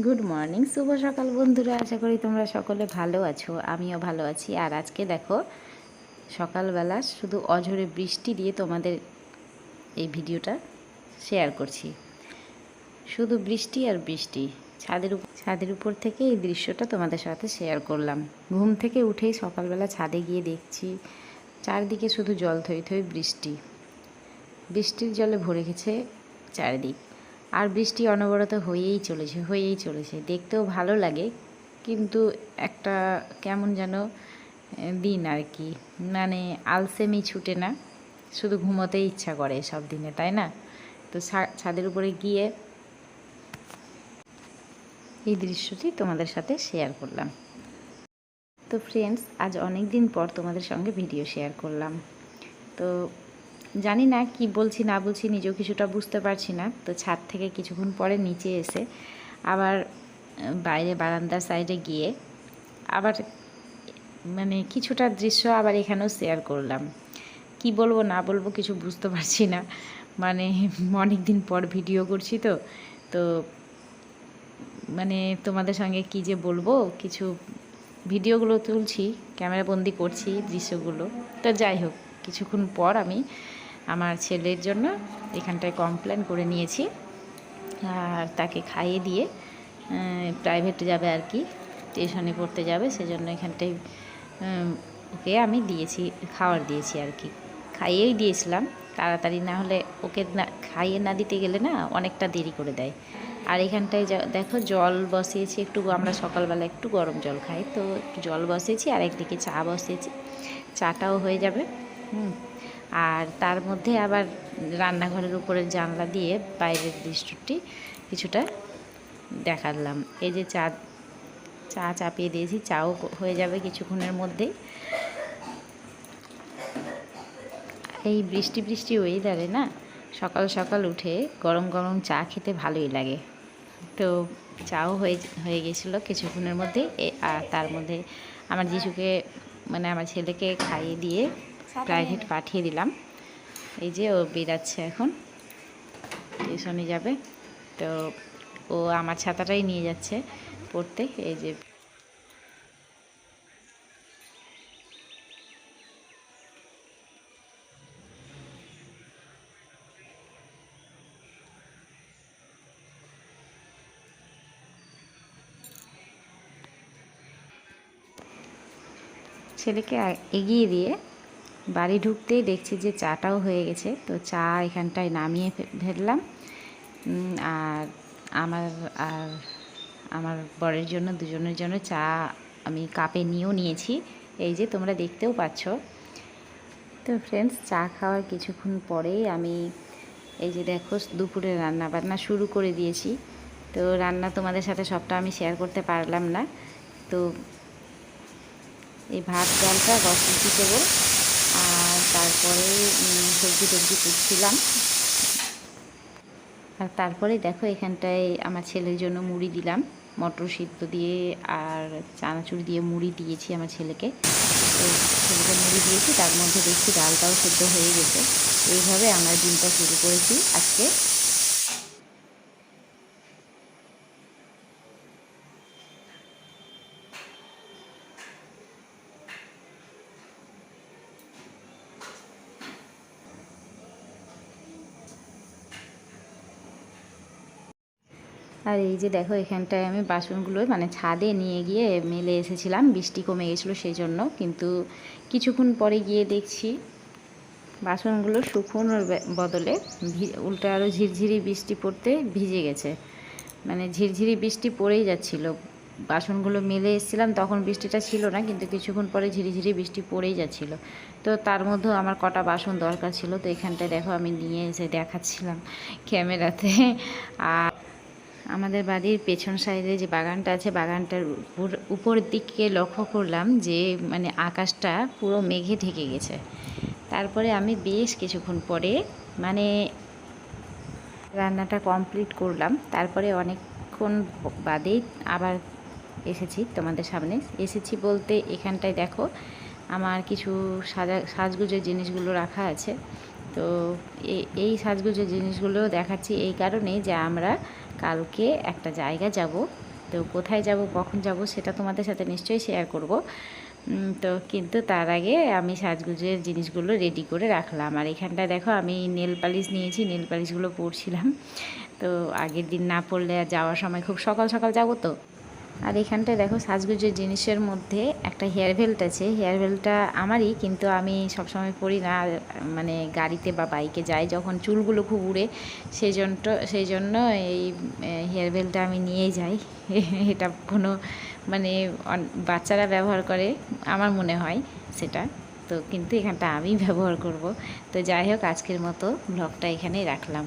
Good morning, শুভ সকাল বন্ধুরা। আশা করি তোমরা সকলে ভালো আছো, আমিও ভালো আছি। আর আজকে দেখো সকালবেলা শুধু অঝরে বৃষ্টি দিয়ে তোমাদের এই ভিডিওটা শেয়ার করছি। শুধু বৃষ্টি আর বৃষ্টি। ছাদের উপর থেকে এই দৃশ্যটা তোমাদের সাথে শেয়ার করলাম। ঘুম থেকে উঠেই সকালবেলা ছাদে গিয়ে দেখছি চারদিকে শুধু জল থই থই বৃষ্টি। বৃষ্টির জলে ভরে গেছে চারিদিক। আর বৃষ্টি অনবরত হয়েই চলেছে। দেখতেও ভালো লাগে, কিন্তু একটা কেমন যেন দিন আর কি, মানে আলসেমি ছুটে না, শুধু ঘুমোতেই ইচ্ছা করে সব দিনে, তাই না? তো ছাদের উপরে গিয়ে এই দৃশ্যটি তোমাদের সাথে শেয়ার করলাম। তো ফ্রেন্ডস, আজ অনেক দিন পর তোমাদের সঙ্গে ভিডিও শেয়ার করলাম। তো জানি না কি বলছি না বলছি, নিজেও কিছুটা বুঝতে পারছি না। তো ছাদ থেকে কিছুক্ষণ পরে নিচে এসে আবার বাইরে বারান্দার সাইডে গিয়ে আবার মানে কিছুটা দৃশ্য আবার এখানেও শেয়ার করলাম। কি বলবো না বলবো কিছু বুঝতে পারছি না, মানে অনেক দিন পর ভিডিও করছি। তো তো মানে তোমাদের সঙ্গে কি যে বলবো, কিছু ভিডিওগুলো তুলছি, ক্যামেরা বন্দি করছি দৃশ্যগুলো। তো যাই হোক, কিছুক্ষণ পর আমি আমার ছেলের জন্য এখানটায় কমপ্লেন করে নিয়েছি, আর তাকে খাইয়ে দিয়ে প্রাইভেটে যাবে আর কি, টিউশনে পড়তে যাবে, সেজন্য এখানটায় ওকে আমি খাবার দিয়েছি আর কি। খাইয়েই দিয়েছিলাম, তাড়াতাড়ি না হলে ওকে না খাইয়ে না দিতে গেলে না অনেকটা দেরি করে দেয়। আর এখানটায় দেখো জল বসিয়েছি, একটু আমরা সকালবেলা একটু গরম জল খাই, তো একটু জল বসিয়েছি, আর একদিকে চা বসিয়েছি, চাটাও হয়ে যাবে। আর তার মধ্যে আবার রান্নাঘরের উপরের জানলা দিয়ে বাইরের দৃশ্যটি কিছুটা দেখালাম। এই যে চা চাপিয়ে দিয়েছি, চাও হয়ে যাবে কিছুক্ষণের মধ্যেই। এই বৃষ্টি ওয়েদারে না সকাল সকাল উঠে গরম গরম চা খেতে ভালোই লাগে। তো চাও হয়ে গেছিলো কিছুক্ষণের মধ্যে। আর তার মধ্যে আমার যিশুকে, মানে আমার ছেলেকে খাইয়ে দিয়ে প্রাইভেট পাঠিয়ে দিলাম। এই যে ও বেরাচ্ছে, এখন টিউশনে যাবে। তো ও আমার ছাতাটাই নিয়ে যাচ্ছে পড়তে। এই যে ছেলেকে এগিয়ে দিয়ে বাড়ি ঢুকতেই দেখছি যে চাটাও হয়ে গেছে। তো চা এখানটায় নামিয়ে ফেললাম। আর আর আমার বরের জন্য, দুজনের জন্য চা আমি কাপে নিয়েও নিয়েছি, এই যে তোমরা দেখতেও পাচ্ছ। তো ফ্রেন্ডস, চা খাওয়ার কিছুক্ষণ পরেই আমি এই যে দেখো দুপুরে রান্না বান্না শুরু করে দিয়েছি। তো রান্না তোমাদের সাথে সবটা আমি শেয়ার করতে পারলাম না। তো এই ভাত ডালটা বসিয়ে দেবো, আর তারপরে সবজি টবজি কুটছিলাম। আর তারপরে দেখো এখানটায় আমার ছেলের জন্য মুড়ি দিলাম, মটর সিদ্ধ দিয়ে আর চানাচুর দিয়ে মুড়ি দিয়েছি আমার ছেলেকে। তো ছেলেকে মুড়ি দিয়েছি, তার মধ্যে দেখছি ডালটাও সেদ্ধ হয়ে গেছে। এইভাবে আমরা দিনটা শুরু করেছি আজকে। আর এই যে দেখো এখানটায় আমি বাসনগুলো মানে ছাদে নিয়ে গিয়ে মেলে এসেছিলাম, বৃষ্টি কমে গেছিলো সেই জন্য। কিন্তু কিছুক্ষণ পরে গিয়ে দেখছি বাসনগুলো শুকনোর বদলে উল্টো আরও ঝিরঝিরি বৃষ্টি পড়তে ভিজে গেছে। মানে ঝিরঝিরি বৃষ্টি পড়েই যাচ্ছিলো। বাসনগুলো মেলে এসেছিলাম তখন বৃষ্টিটা ছিল না, কিন্তু কিছুক্ষণ পরে ঝিরিঝিরি বৃষ্টি পড়েই যাচ্ছিলো। তো তার মধ্যেও আমার কটা বাসন দরকার ছিল, তো এখানটায় দেখো আমি নিয়ে এসে দেখাচ্ছিলাম ক্যামেরাতে। আর আমাদের বাড়ির পেছন সাইডে যে বাগানটা আছে, বাগানটার উপর দিকে লক্ষ্য করলাম যে মানে আকাশটা পুরো মেঘে ঢেকে গেছে। তারপরে আমি বেশ কিছুক্ষণ পরে মানে রান্নাটা কমপ্লিট করলাম। তারপরে অনেকক্ষণ বাদেই আবার এসেছি তোমাদের সামনে। এসেছি বলতে এখানটায় দেখো আমার কিছু সাজগুজের জিনিসগুলো রাখা আছে। তো এই সাজগুজের জিনিসগুলো দেখাচ্ছি এই কারণেই যে আমরা কালকে একটা জায়গা যাব। তো কোথায় যাব, কখন যাব সেটা তোমাদের সাথে নিশ্চয়ই শেয়ার করব। তো কিন্তু তার আগে আমি সাজগুজের জিনিসগুলো রেডি করে রাখলাম। আর এখানটায় দেখো আমি নেল পালিশ নিয়েছি, নেল পালিশগুলো পরছিলাম। তো আগের দিন না পরলে যাওয়ার সময় খুব সকাল সকাল যাবো তো। আর এখানটায় দেখো সাজগুজের জিনিসের মধ্যে একটা হেয়ার বেল্ট আছে। হেয়ার বেল্টটা আমারই, কিন্তু আমি সবসময় পরি না, মানে গাড়িতে বা বাইকে যাই যখন চুলগুলো খুব উড়ে, সেই জন্য এই হেয়ার বেল্টটা আমি নিয়েই যাই। এটা কোনো মানে বাচ্চারা ব্যবহার করে আমার মনে হয় সেটা, তো কিন্তু এখানটা আমি ব্যবহার করব। তো যাই হোক, আজকের মতো ব্লগটা এখানেই রাখলাম।